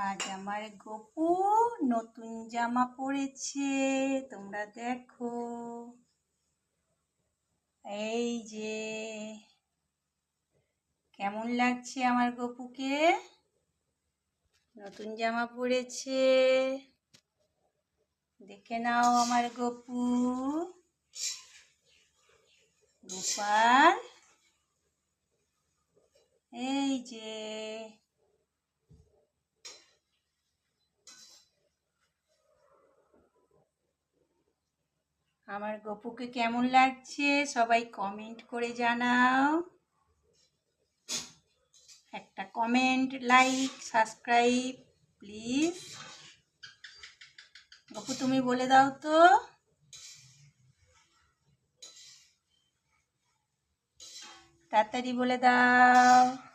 আজ আমার গপু নতুন জামা পরেছে, তোমরা দেখো। এই যে কেমন লাগছে আমার গপুকে, নতুন জামা পরেছে। দেখে নাও আমার গপু। গোপাল, এই যে আমার গপুকে কেমন লাগছে সবাই কমেন্ট করে জানাও। একটা comment, like, subscribe please. Gopu তুমি বলে দাও তো। তাড়াতাড়ি বলে দাও।